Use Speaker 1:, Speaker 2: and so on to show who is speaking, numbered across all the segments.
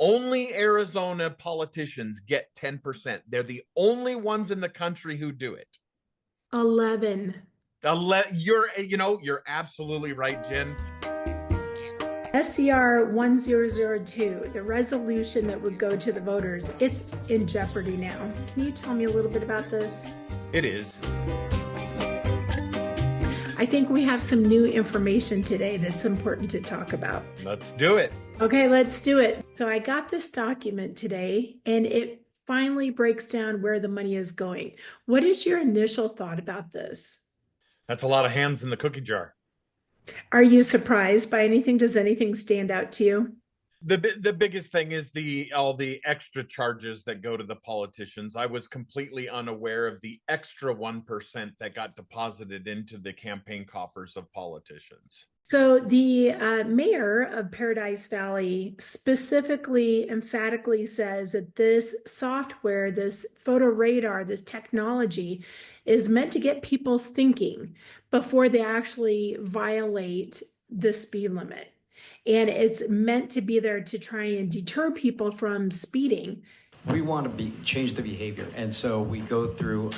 Speaker 1: Only Arizona politicians get 10%. They're the only ones in the country who do it.
Speaker 2: 11.
Speaker 1: You're absolutely right, Jen.
Speaker 2: SCR 1002, the resolution that would go to the voters, it's in jeopardy now. Can you tell me a little bit about this?
Speaker 1: It is.
Speaker 2: I think we have some new information today that's important to talk about.
Speaker 1: Let's do it.
Speaker 2: Okay, let's do it. So I got this document today, and it finally breaks down where the money is going. What is your initial thought about this?
Speaker 1: That's a lot of hands in the cookie jar.
Speaker 2: Are you surprised by anything? Does anything stand out to you?
Speaker 1: The biggest thing is all the extra charges that go to the politicians. I was completely unaware of the extra 1% that got deposited into the campaign coffers of politicians.
Speaker 2: So the mayor of Paradise Valley specifically, emphatically says that this software, this photo radar, this technology is meant to get people thinking before they actually violate the speed limit. And it's meant to be there to try and deter people from speeding.
Speaker 3: We want to change the behavior, and so we go through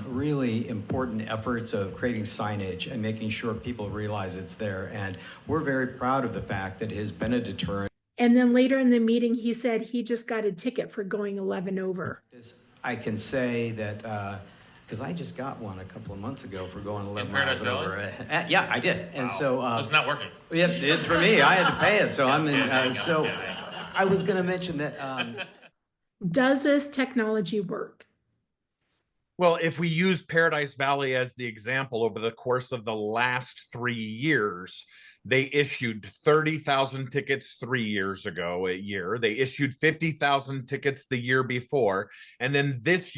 Speaker 3: really important efforts of creating signage and making sure people realize it's there. And we're very proud of the fact that it has been a deterrent.
Speaker 2: And then later in the meeting, he said he just got a ticket for going 11 over.
Speaker 3: I can say that because I just got one a couple of months ago for going 11 miles over. Yeah, I did. And
Speaker 4: wow.
Speaker 3: so
Speaker 4: it's not working.
Speaker 3: Yeah, for me, I had to pay it. So I'm in. I was going to mention that.
Speaker 2: Does this technology work?
Speaker 1: Well, if we use Paradise Valley as the example, over the course of the last 3 years, they issued 30,000 tickets 3 years ago, a year. They issued 50,000 tickets the year before. And then this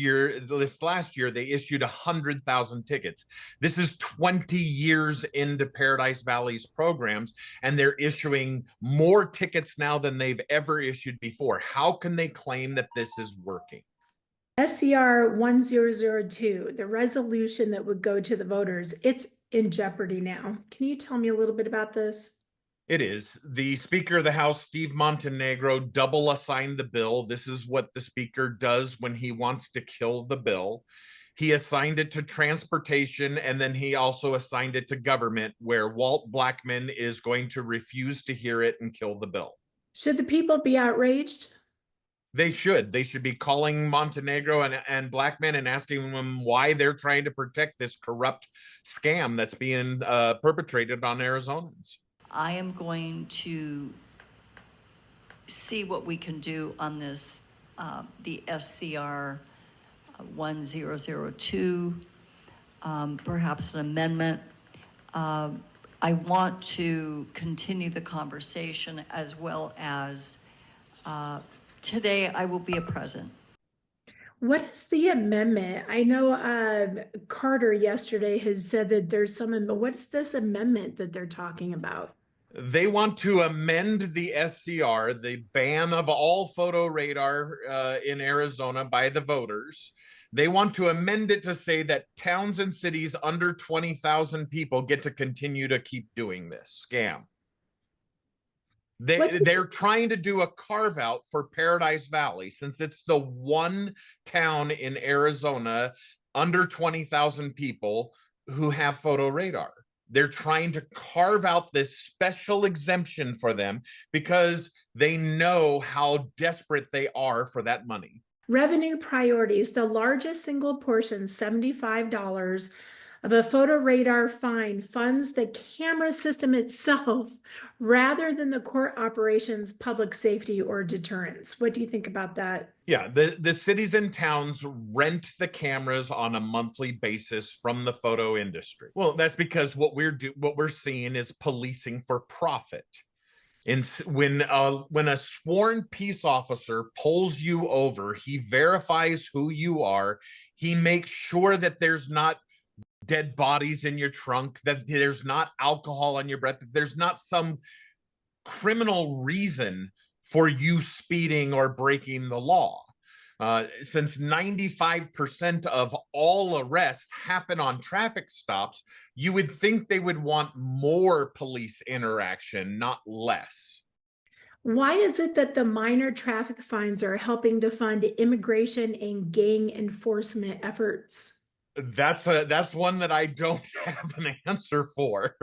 Speaker 1: last year, they issued 100,000 tickets. This is 20 years into Paradise Valley's programs, and they're issuing more tickets now than they've ever issued before. How can they claim that this is working?
Speaker 2: SCR 1002, the resolution that would go to the voters, it's in jeopardy now. Can you tell me a little bit about this?
Speaker 1: It is. The Speaker of the House, Steve Montenegro, double assigned the bill. This is what the Speaker does when he wants to kill the bill. He assigned it to transportation, and then he also assigned it to government, where Walt Blackman is going to refuse to hear it and kill the bill.
Speaker 2: Should the people be outraged?
Speaker 1: They should. They should be calling Montenegro and Blackman and asking them why they're trying to protect this corrupt scam that's being perpetrated on Arizonans.
Speaker 5: I am going to see what we can do on this, the SCR 1002, perhaps an amendment. I want to continue the conversation, as well as today I will be a present.
Speaker 2: What is the amendment? I know Carter yesterday has said that there's some, what's this amendment that they're talking about?
Speaker 1: They want to amend the SCR, the ban of all photo radar in Arizona by the voters. They want to amend it to say that towns and cities under 20,000 people get to continue to keep doing this scam. They're trying to do a carve out for Paradise Valley, since it's the one town in Arizona under 20,000 people who have photo radar. They're trying to carve out this special exemption for them because they know how desperate they are for that money.
Speaker 2: Revenue priorities, the largest single portion, $75 of a photo radar fine, funds the camera system itself rather than the court operations, public safety, or deterrence. What do you think about that?
Speaker 1: Yeah, the cities and towns rent the cameras on a monthly basis from the photo industry. Well, that's because what we're seeing is policing for profit. When a sworn peace officer pulls you over, he verifies who you are. He makes sure that there's not dead bodies in your trunk, that there's not alcohol on your breath, that there's not some criminal reason for you speeding or breaking the law. Since 95% of all arrests happen on traffic stops, you would think they would want more police interaction, not less.
Speaker 2: Why is it that the minor traffic fines are helping to fund immigration and gang enforcement efforts?
Speaker 1: That's one that I don't have an answer for.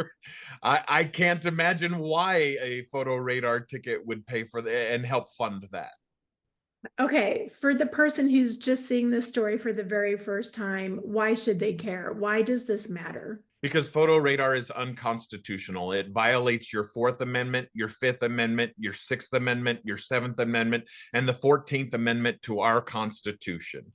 Speaker 1: I can't imagine why a photo radar ticket would pay for that and help fund that.
Speaker 2: Okay, for the person who's just seeing this story for the very first time, why should they care? Why does this matter?
Speaker 1: Because photo radar is unconstitutional. It violates your Fourth Amendment, your Fifth Amendment, your Sixth Amendment, your Seventh Amendment, and the 14th Amendment to our Constitution.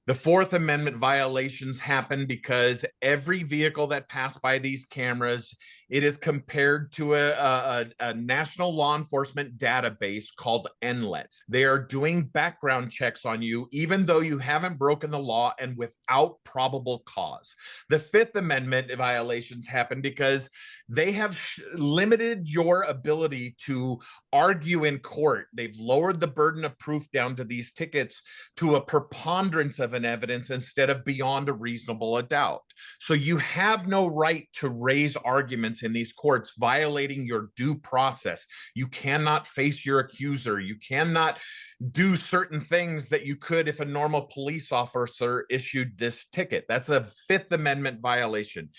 Speaker 1: The Fourth Amendment violations happen because every vehicle that passed by these cameras, it is compared to a national law enforcement database called NLETS. They are doing background checks on you, even though you haven't broken the law and without probable cause. The Fifth Amendment violations happen because they have limited your ability to argue in court. They've lowered the burden of proof down to these tickets to a preponderance of an evidence instead of beyond a reasonable doubt. So you have no right to raise arguments in these courts violating your due process. You cannot face your accuser. You cannot do certain things that you could if a normal police officer issued this ticket. That's a Fifth Amendment violation.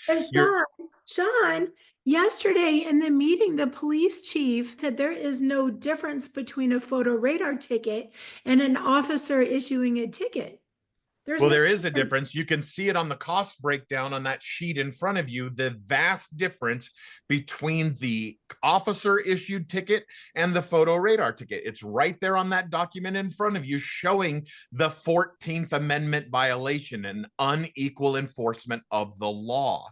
Speaker 2: Sean, yesterday in the meeting, the police chief said there is no difference between a photo radar ticket and an officer issuing a ticket.
Speaker 1: There is a difference. You can see it on the cost breakdown on that sheet in front of you, the vast difference between the officer issued ticket and the photo radar ticket. It's right there on that document in front of you showing the 14th Amendment violation and unequal enforcement of the law.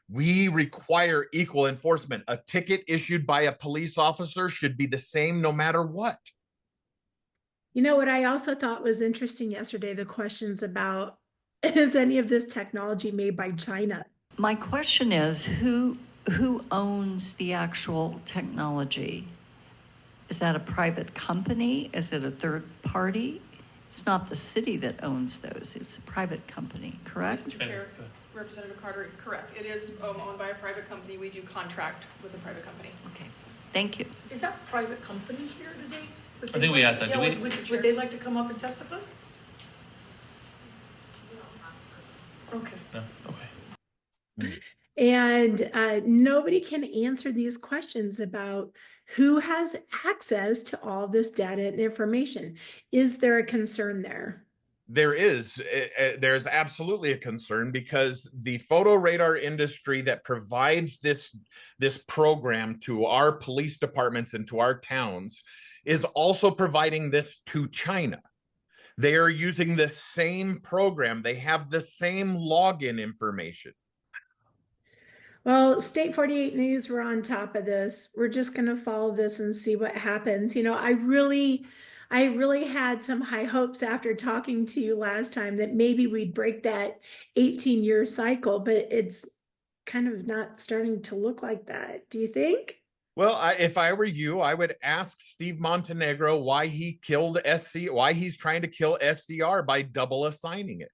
Speaker 1: We require equal enforcement. A ticket issued by a police officer should be the same no matter what.
Speaker 2: You know what I also thought was interesting yesterday, the questions about, is any of this technology made by China?
Speaker 5: My question is, who owns the actual technology? Is that a private company? Is it a third party? It's not the city that owns those. It's a private company, correct?
Speaker 4: Mr. Chair, Representative Carter, correct. It is owned by a private company. We do contract with a private company.
Speaker 5: Okay, thank you.
Speaker 6: Is that private company here today?
Speaker 7: I think we asked that.
Speaker 6: Yeah, would they like to come up and testify? Okay.
Speaker 7: No? Okay.
Speaker 2: And nobody can answer these questions about who has access to all this data and information. Is there a concern there?
Speaker 1: There's absolutely a concern because the photo radar industry that provides this program to our police departments and to our towns is also providing this to China. They are using the same program. They have the same login information.
Speaker 2: Well, State 48 News, we're on top of this. We're just going to follow this and see what happens. You know, I really had some high hopes after talking to you last time that maybe we'd break that 18-year cycle, but it's kind of not starting to look like that. Do you think?
Speaker 1: Well, if I were you, I would ask Steve Montenegro why he killed why he's trying to kill SCR by double assigning it.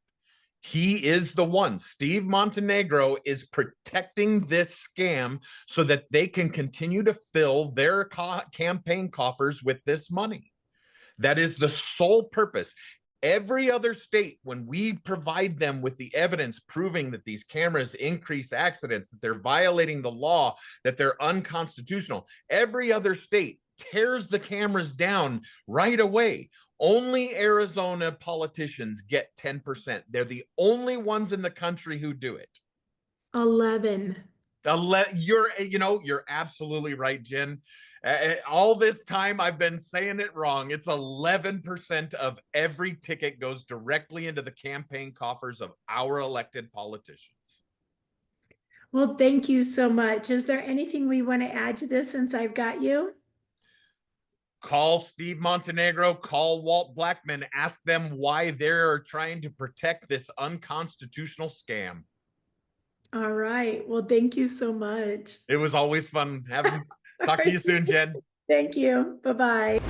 Speaker 1: He is the one. Steve Montenegro is protecting this scam so that they can continue to fill their campaign coffers with this money. That is the sole purpose. Every other state, when we provide them with the evidence proving that these cameras increase accidents, that they're violating the law, that they're unconstitutional, every other state tears the cameras down right away. Only Arizona politicians get 10%. They're the only ones in the country who do it.
Speaker 2: 11.
Speaker 1: You're absolutely right, Jen. All this time I've been saying it wrong. It's 11% of every ticket goes directly into the campaign coffers of our elected politicians.
Speaker 2: Well, thank you so much. Is there anything we want to add to this since I've got you?
Speaker 1: Call Steve Montenegro, call Walt Blackman, ask them why they're trying to protect this unconstitutional scam.
Speaker 2: All right. Well, thank you so much.
Speaker 1: It was always fun talk to you soon, Jen.
Speaker 2: Thank you. Bye-bye.